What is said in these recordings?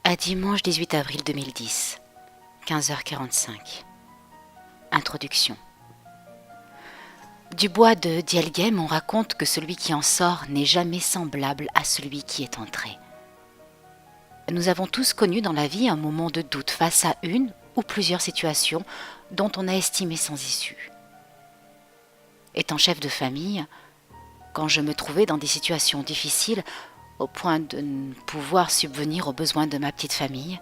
À dimanche 18 avril 2010, 15h45. Introduction. Du bois de Dielgem, on raconte que celui qui en sort n'est jamais semblable à celui qui est entré. Nous avons tous connu dans la vie un moment de doute face à une ou plusieurs situations dont on a estimé sans issue. Étant chef de famille, quand je me trouvais dans des situations difficiles au point de ne pouvoir subvenir aux besoins de ma petite famille,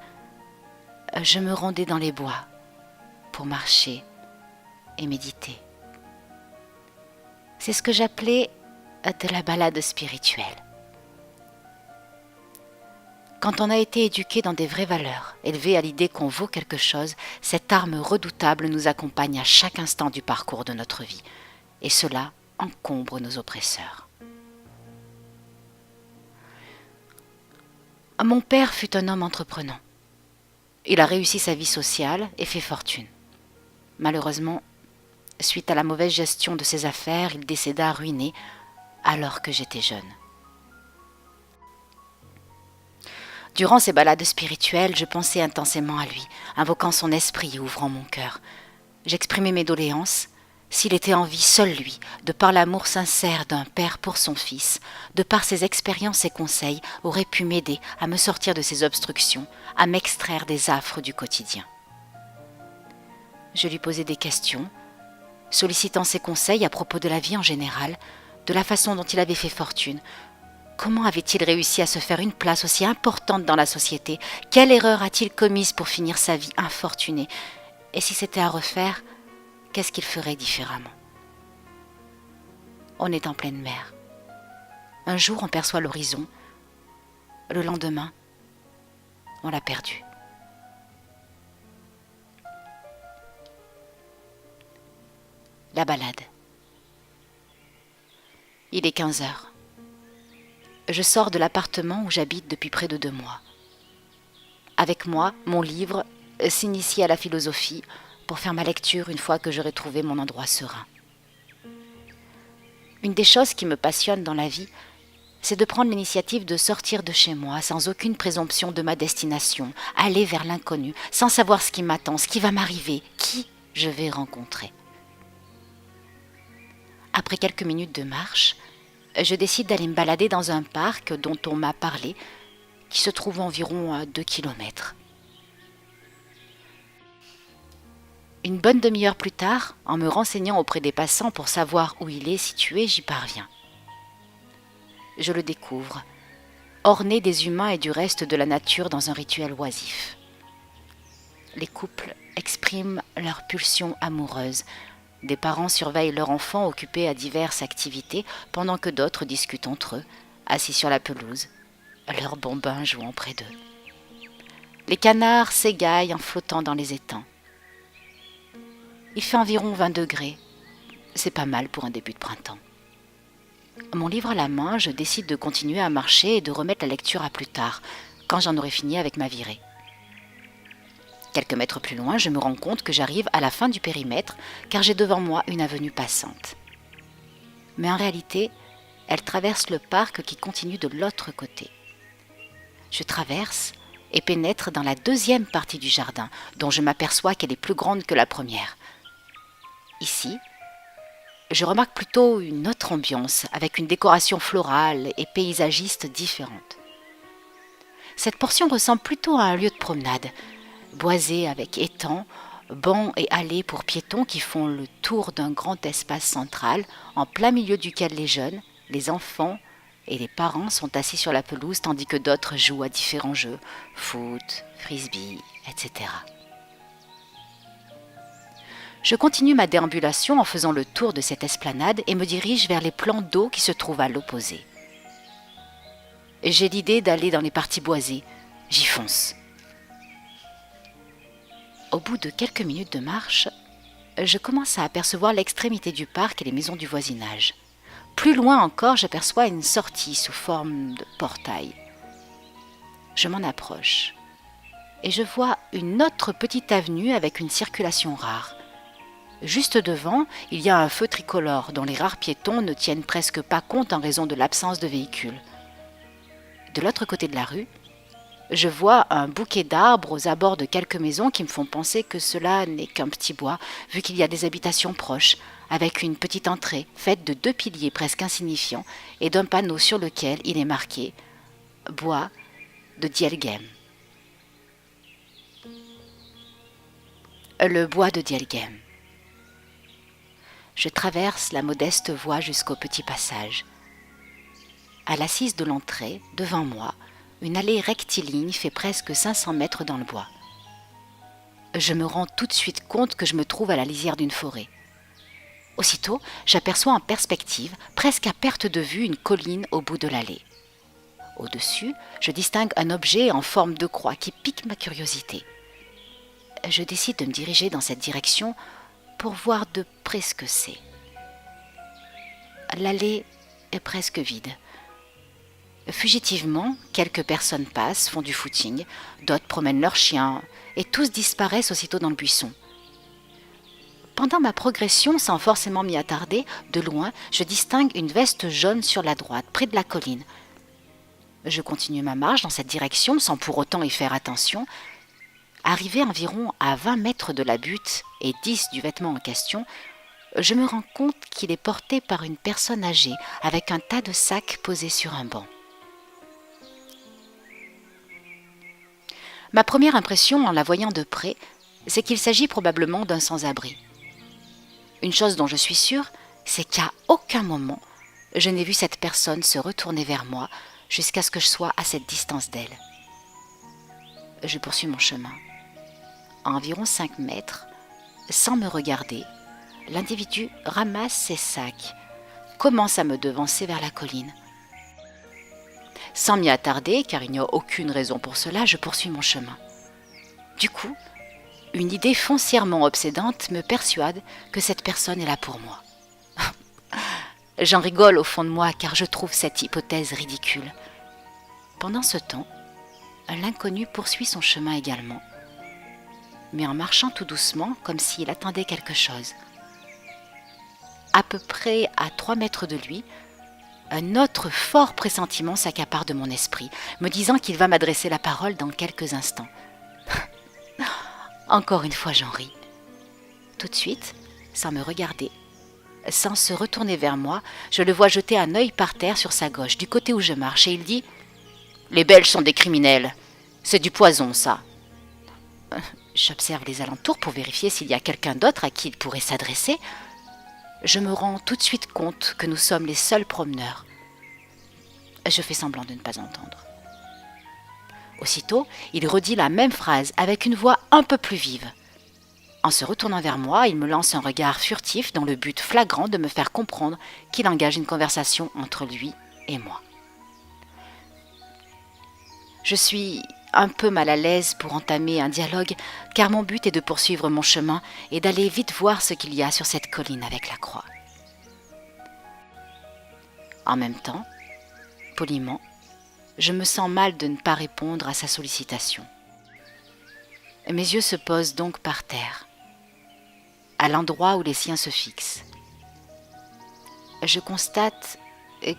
je me rendais dans les bois pour marcher et méditer. C'est ce que j'appelais de la balade spirituelle. Quand on a été éduqué dans des vraies valeurs, élevé à l'idée qu'on vaut quelque chose, cette arme redoutable nous accompagne à chaque instant du parcours de notre vie, et cela encombre nos oppresseurs. Mon père fut un homme entreprenant. Il a réussi sa vie sociale et fait fortune. Malheureusement, suite à la mauvaise gestion de ses affaires, il décéda ruiné alors que j'étais jeune. Durant ces balades spirituelles, je pensais intensément à lui, invoquant son esprit et ouvrant mon cœur. J'exprimais mes doléances. S'il était en vie, seul lui, de par l'amour sincère d'un père pour son fils, de par ses expériences et conseils, aurait pu m'aider à me sortir de ces obstructions, à m'extraire des affres du quotidien. Je lui posais des questions, sollicitant ses conseils à propos de la vie en général, de la façon dont il avait fait fortune. Comment avait-il réussi à se faire une place aussi importante dans la société? Quelle erreur a-t-il commise pour finir sa vie infortunée? Et si c'était à refaire, qu'est-ce qu'il ferait différemment? On est en pleine mer. Un jour, on perçoit l'horizon. Le lendemain, on l'a perdu. La balade. Il est 15h. Je sors de l'appartement où j'habite depuis près de 2 mois. Avec moi, mon livre, S'initier à la philosophie, pour faire ma lecture une fois que j'aurai trouvé mon endroit serein. Une des choses qui me passionne dans la vie, c'est de prendre l'initiative de sortir de chez moi sans aucune présomption de ma destination, aller vers l'inconnu, sans savoir ce qui m'attend, ce qui va m'arriver, qui je vais rencontrer. Après quelques minutes de marche, je décide d'aller me balader dans un parc dont on m'a parlé, qui se trouve environ à 2 kilomètres. Une bonne demi-heure plus tard, en me renseignant auprès des passants pour savoir où il est situé, j'y parviens. Je le découvre, orné des humains et du reste de la nature dans un rituel oisif. Les couples expriment leurs pulsions amoureuses. Des parents surveillent leurs enfants occupés à diverses activités, pendant que d'autres discutent entre eux, assis sur la pelouse, leurs bambins jouant près d'eux. Les canards s'égaillent en flottant dans les étangs. Il fait environ 20 degrés. C'est pas mal pour un début de printemps. Mon livre à la main, je décide de continuer à marcher et de remettre la lecture à plus tard, quand j'en aurai fini avec ma virée. Quelques mètres plus loin, je me rends compte que j'arrive à la fin du périmètre, car j'ai devant moi une avenue passante. Mais en réalité, elle traverse le parc qui continue de l'autre côté. Je traverse et pénètre dans la deuxième partie du jardin, dont je m'aperçois qu'elle est plus grande que la première. Ici, je remarque plutôt une autre ambiance, avec une décoration florale et paysagiste différente. Cette portion ressemble plutôt à un lieu de promenade, boisé avec étangs, bancs et allées pour piétons qui font le tour d'un grand espace central, en plein milieu duquel les jeunes, les enfants et les parents sont assis sur la pelouse, tandis que d'autres jouent à différents jeux, foot, frisbee, etc. Je continue ma déambulation en faisant le tour de cette esplanade et me dirige vers les plans d'eau qui se trouvent à l'opposé. J'ai l'idée d'aller dans les parties boisées. J'y fonce. Au bout de quelques minutes de marche, je commence à apercevoir l'extrémité du parc et les maisons du voisinage. Plus loin encore, j'aperçois une sortie sous forme de portail. Je m'en approche et je vois une autre petite avenue avec une circulation rare. Juste devant, il y a un feu tricolore dont les rares piétons ne tiennent presque pas compte en raison de l'absence de véhicules. De l'autre côté de la rue, Je vois un bouquet d'arbres aux abords de quelques maisons qui me font penser que cela n'est qu'un petit bois, vu qu'il y a des habitations proches, avec une petite entrée faite de 2 piliers presque insignifiants et d'un panneau sur lequel il est marqué « Bois de Dielgem ». Le bois de Dielgem. Je traverse la modeste voie jusqu'au petit passage. À l'assise de l'entrée, devant moi, une allée rectiligne fait presque 500 mètres dans le bois. Je me rends tout de suite compte que je me trouve à la lisière d'une forêt. Aussitôt, j'aperçois en perspective, presque à perte de vue, une colline au bout de l'allée. Au-dessus, je distingue un objet en forme de croix qui pique ma curiosité. Je décide de me diriger dans cette direction pour voir de près ce que c'est. L'allée est presque vide. Fugitivement, quelques personnes passent, font du footing, d'autres promènent leurs chiens, et tous disparaissent aussitôt dans le buisson. Pendant ma progression, sans forcément m'y attarder, de loin, je distingue une veste jaune sur la droite, près de la colline. Je continue ma marche dans cette direction, sans pour autant y faire attention. Arrivé environ à 20 mètres de la butte et 10 du vêtement en question, je me rends compte qu'il est porté par une personne âgée, avec un tas de sacs posés sur un banc. Ma première impression en la voyant de près, c'est qu'il s'agit probablement d'un sans-abri. Une chose dont je suis sûre, c'est qu'à aucun moment, je n'ai vu cette personne se retourner vers moi jusqu'à ce que je sois à cette distance d'elle. Je poursuis mon chemin. À environ 5 mètres, sans me regarder, l'individu ramasse ses sacs, commence à me devancer vers la colline. Sans m'y attarder, car il n'y a aucune raison pour cela, je poursuis mon chemin. Du coup, une idée foncièrement obsédante me persuade que cette personne est là pour moi. J'en rigole au fond de moi, car je trouve cette hypothèse ridicule. Pendant ce temps, l'inconnu poursuit son chemin également, mais en marchant tout doucement, comme s'il attendait quelque chose. À peu près à 3 mètres de lui, un autre fort pressentiment s'accapare de mon esprit, me disant qu'il va m'adresser la parole dans quelques instants. Encore une fois, j'en ris. Tout de suite, sans me regarder, sans se retourner vers moi, je le vois jeter un œil par terre sur sa gauche, du côté où je marche, et il dit « Les Belges sont des criminels. C'est du poison, ça. » J'observe les alentours pour vérifier s'il y a quelqu'un d'autre à qui il pourrait s'adresser. Je me rends tout de suite compte que nous sommes les seuls promeneurs. Je fais semblant de ne pas entendre. Aussitôt, il redit la même phrase avec une voix un peu plus vive. En se retournant vers moi, il me lance un regard furtif dans le but flagrant de me faire comprendre qu'il engage une conversation entre lui et moi. Je suis un peu mal à l'aise pour entamer un dialogue, car mon but est de poursuivre mon chemin et d'aller vite voir ce qu'il y a sur cette colline avec la croix. En même temps, poliment, je me sens mal de ne pas répondre à sa sollicitation. Mes yeux se posent donc par terre, à l'endroit où les siens se fixent. Je constate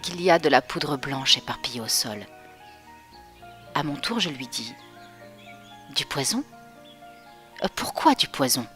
qu'il y a de la poudre blanche éparpillée au sol. À mon tour, je lui dis « Du poison ? Pourquoi du poison ?